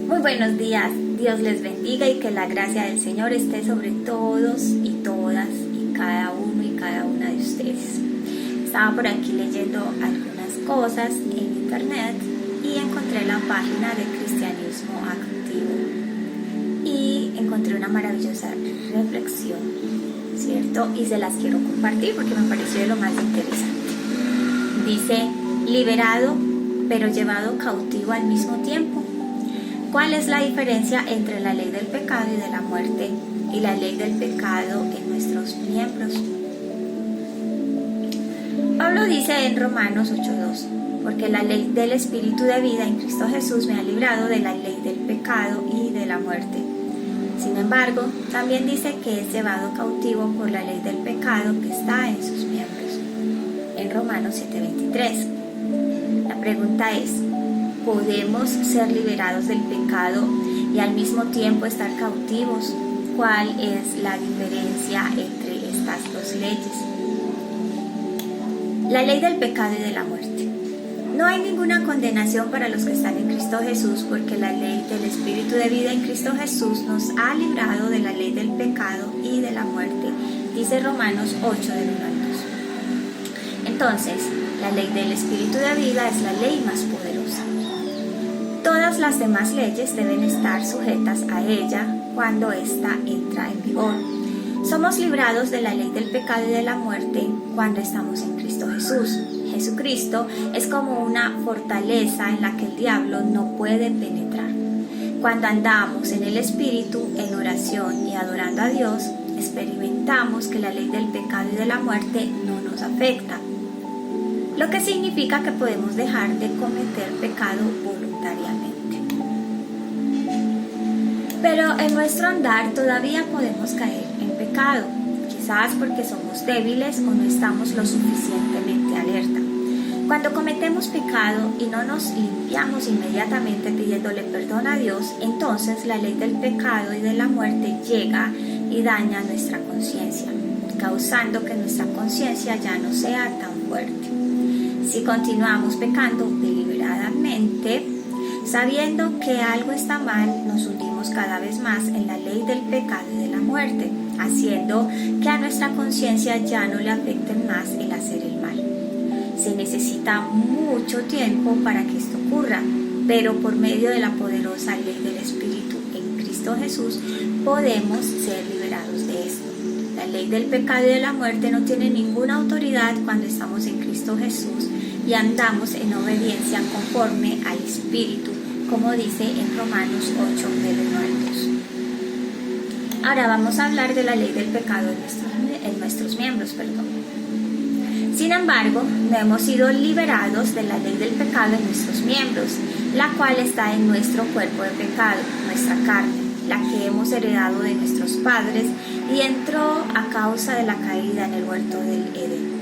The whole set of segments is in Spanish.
Muy buenos días, Dios les bendiga y que la gracia del Señor esté sobre todos y todas y cada uno y cada una de ustedes. Estaba por aquí leyendo algunas cosas en internet y encontré la página de Cristianismo Activo y encontré una maravillosa reflexión, ¿cierto? Y se las quiero compartir porque me pareció de lo más interesante. Dice, liberado pero llevado cautivo al mismo tiempo. ¿Cuál es la diferencia entre la ley del pecado y de la muerte y la ley del pecado en nuestros miembros? Pablo dice en Romanos 8:2, porque la ley del Espíritu de vida en Cristo Jesús me ha librado de la ley del pecado y de la muerte. Sin embargo, también dice que es llevado cautivo por la ley del pecado que está en sus miembros. En Romanos 7:23. La pregunta es, ¿podemos ser liberados del pecado y al mismo tiempo estar cautivos? ¿Cuál es la diferencia entre estas dos leyes? La ley del pecado y de la muerte. No hay ninguna condenación para los que están en Cristo Jesús, porque la ley del Espíritu de vida en Cristo Jesús nos ha librado de la ley del pecado y de la muerte, dice Romanos 8 del 1 al 2. Entonces, la ley del Espíritu de vida es la ley más poderosa. Todas las demás leyes deben estar sujetas a ella cuando ésta entra en vigor. Somos librados de la ley del pecado y de la muerte cuando estamos en Cristo Jesús. Jesucristo es como una fortaleza en la que el diablo no puede penetrar. Cuando andamos en el Espíritu, en oración y adorando a Dios, experimentamos que la ley del pecado y de la muerte no nos afecta, lo que significa que podemos dejar de cometer pecado voluntariamente. Pero en nuestro andar todavía podemos caer en pecado, quizás porque somos débiles o no estamos lo suficientemente alerta. Cuando cometemos pecado y no nos limpiamos inmediatamente pidiéndole perdón a Dios, entonces la ley del pecado y de la muerte llega y daña nuestra conciencia, causando que nuestra conciencia ya no sea tan fuerte. Si continuamos pecando deliberadamente, sabiendo que algo está mal, nos hundimos cada vez más en la ley del pecado y de la muerte, haciendo que a nuestra conciencia ya no le afecte más el hacer el mal. Se necesita mucho tiempo para que esto ocurra, pero por medio de la poderosa ley del Espíritu en Cristo Jesús podemos ser liberados de esto. La ley del pecado y de la muerte no tiene ninguna autoridad cuando estamos en Cristo Jesús y andamos en obediencia conforme al Espíritu, como dice en Romanos 8 del 1 al 2. Ahora vamos a hablar de la ley del pecado en nuestros miembros. Sin embargo, no hemos sido liberados de la ley del pecado en nuestros miembros, la cual está en nuestro cuerpo de pecado, nuestra carne, la que hemos heredado de nuestros padres y entró a causa de la caída en el huerto del Edén.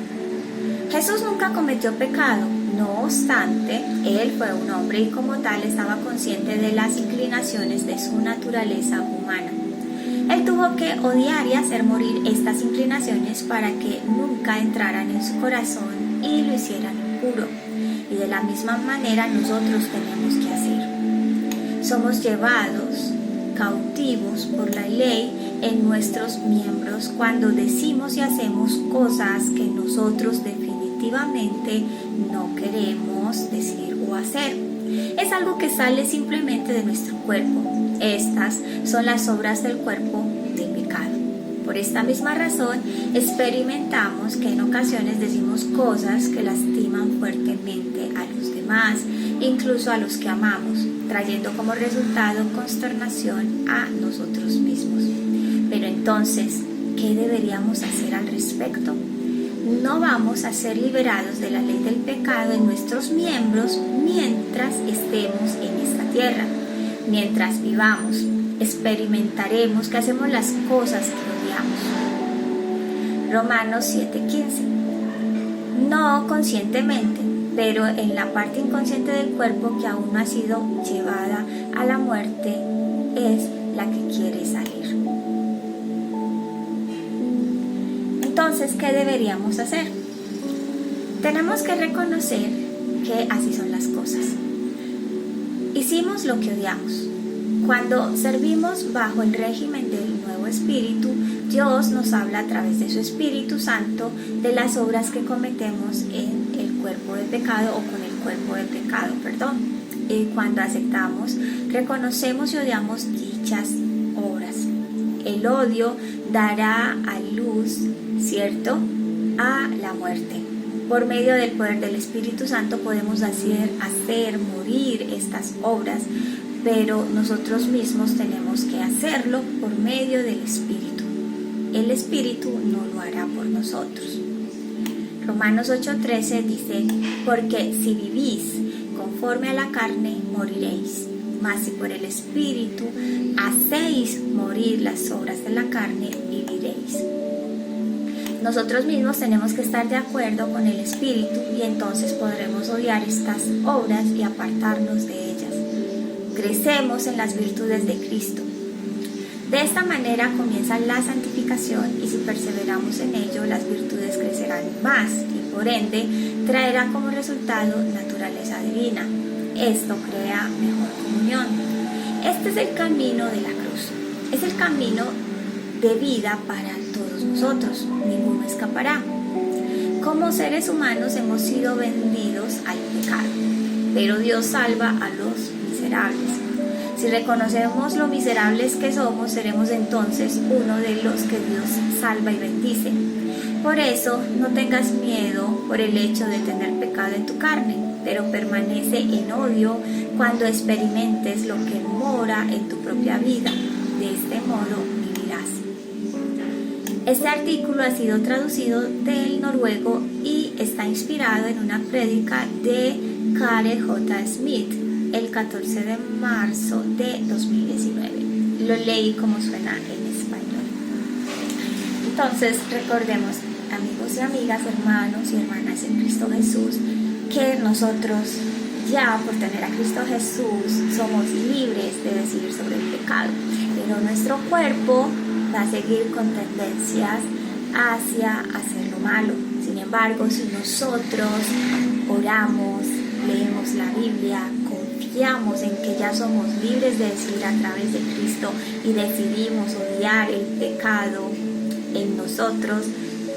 Jesús nunca cometió pecado, no obstante, Él fue un hombre y como tal estaba consciente de las inclinaciones de su naturaleza humana. Él tuvo que odiar y hacer morir estas inclinaciones para que nunca entraran en su corazón y lo hicieran impuro. Y de la misma manera nosotros tenemos que hacer. Somos llevados cautivos por la ley en nuestros miembros cuando decimos y hacemos cosas que nosotros definitivamente no queremos decir o hacer. Es algo que sale simplemente de nuestro cuerpo. Estas son las obras del cuerpo del pecado. Por esta misma razón, experimentamos que en ocasiones decimos cosas que lastiman fuertemente a los demás, incluso a los que amamos, trayendo como resultado consternación a nosotros mismos. Pero entonces, ¿qué deberíamos hacer al respecto? No vamos a ser liberados de la ley del pecado en nuestros miembros mientras estemos en esta tierra. Mientras vivamos, experimentaremos que hacemos las cosas que odiamos. Romanos 7:15. No conscientemente, pero en la parte inconsciente del cuerpo que aún no ha sido llevada a la muerte es la que quiere salir. Entonces, ¿qué deberíamos hacer? Tenemos que reconocer que así son las cosas. Hicimos lo que odiamos, Cuando servimos bajo el régimen del nuevo espíritu, Dios nos habla a través de su Espíritu Santo de las obras que cometemos en el cuerpo de pecado o con el cuerpo de pecado, cuando aceptamos, reconocemos y odiamos dichas obras. El odio dará a luz, ¿cierto?, a la muerte. Por medio del poder del Espíritu Santo podemos hacer morir estas obras, pero nosotros mismos tenemos que hacerlo por medio del Espíritu. El Espíritu no lo hará por nosotros. Romanos 8:13 dice: porque si vivís conforme a la carne, moriréis. Mas si por el Espíritu hacéis morir las obras de la carne, viviréis. Nosotros mismos tenemos que estar de acuerdo con el Espíritu y entonces podremos odiar estas obras y apartarnos de ellas. Crecemos en las virtudes de Cristo. De esta manera comienza la santificación y si perseveramos en ello, las virtudes crecerán más y por ende traerá como resultado naturaleza divina. Esto crea mejor comunión. Este es el camino de la cruz. Es el camino de vida para todos nosotros. Ninguno escapará. Como seres humanos hemos sido vendidos al pecado, pero Dios salva a los miserables. Si reconocemos lo miserables que somos, seremos entonces uno de los que Dios salva y bendice. Por eso, no tengas miedo por el hecho de tener pecado en tu carne, pero permanece en odio cuando experimentes lo que mora en tu propia vida. De este modo vivirás. Este artículo ha sido traducido del noruego y está inspirado en una prédica de Kare J. Smith el 14 de marzo de 2019. Lo leí como suena en español. Entonces, recordemos, amigos y amigas, hermanos y hermanas en Cristo Jesús, que nosotros ya por tener a Cristo Jesús somos libres de decidir sobre el pecado, pero nuestro cuerpo va a seguir con tendencias hacia hacer lo malo. Sin embargo, si nosotros oramos, leemos la Biblia, confiamos en que ya somos libres de decidir a través de Cristo y decidimos odiar el pecado en nosotros,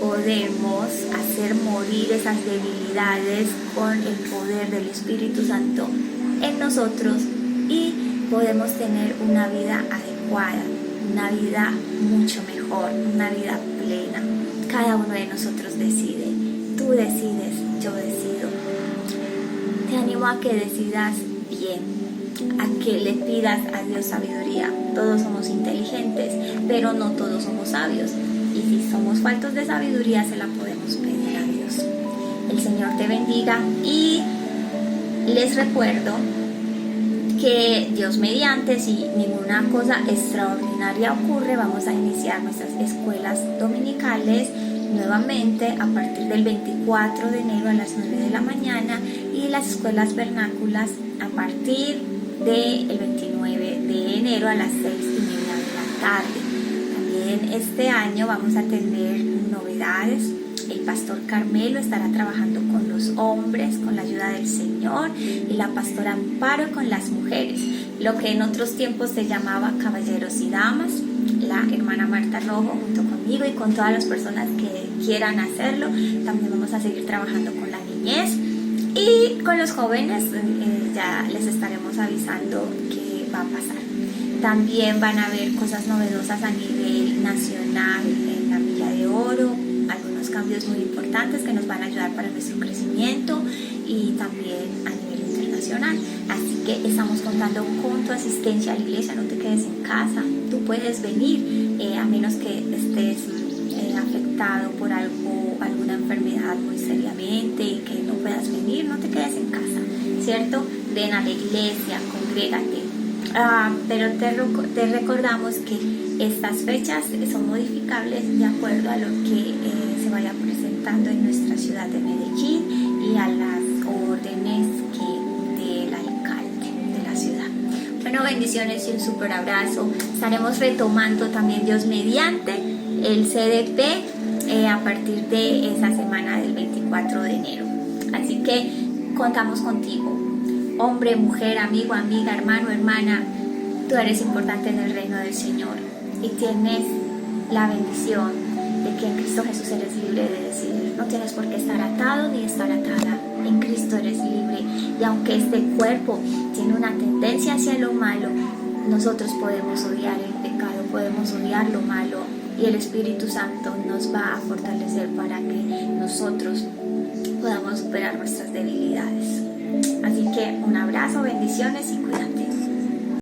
podemos hacer morir esas debilidades con el poder del Espíritu Santo en nosotros y podemos tener una vida adecuada, una vida mucho mejor, una vida plena. Cada uno de nosotros decide. Tú decides, yo decido. Te animo a que decidas bien, a que le pidas a Dios sabiduría. Todos somos inteligentes, pero no todos somos sabios. Y si somos faltos de sabiduría, se la podemos pedir a Dios. El Señor te bendiga y les recuerdo que Dios mediante, si ninguna cosa extraordinaria ocurre, vamos a iniciar nuestras escuelas dominicales nuevamente a partir del 24 de enero a las 9 de la mañana y las escuelas vernáculas a partir del 29 de enero a las 6:30 de la tarde. También este año vamos a tener novedades. El pastor Carmelo estará trabajando con los hombres, con la ayuda del Señor, y la pastora Amparo con las mujeres, lo que en otros tiempos se llamaba caballeros y damas. La hermana Marta Rojo junto conmigo y con todas las personas que quieran hacerlo. También vamos a seguir trabajando con la niñez y con los jóvenes. Ya les estaremos avisando qué va a pasar. También van a haber cosas novedosas a nivel nacional en la Milla de Oro, algunos cambios muy importantes que nos van a ayudar para nuestro crecimiento y también a nivel internacional. Así que estamos contando con tu asistencia a la iglesia. No te quedes en casa, tú puedes venir, a menos que estés afectado por alguna enfermedad muy seriamente y que no puedas venir, no te quedes en casa, ¿cierto? Ven a la iglesia, congrégate. Pero te recordamos que estas fechas son modificables de acuerdo a lo que se vaya presentando en nuestra ciudad de Medellín y a las órdenes del alcalde de la ciudad. Bueno, bendiciones y un súper abrazo. Estaremos retomando también, Dios mediante, el CDP a partir de esa semana del 24 de enero. Así que contamos contigo. Hombre, mujer, amigo, amiga, hermano, hermana, tú eres importante en el reino del Señor y tienes la bendición de que en Cristo Jesús eres libre de decidir. No tienes por qué estar atado ni estar atada. En Cristo eres libre, y aunque este cuerpo tiene una tendencia hacia lo malo, nosotros podemos odiar el pecado, podemos odiar lo malo, y el Espíritu Santo nos va a fortalecer para que nosotros podamos superar nuestras debilidades. Así que un abrazo, bendiciones y cuídate.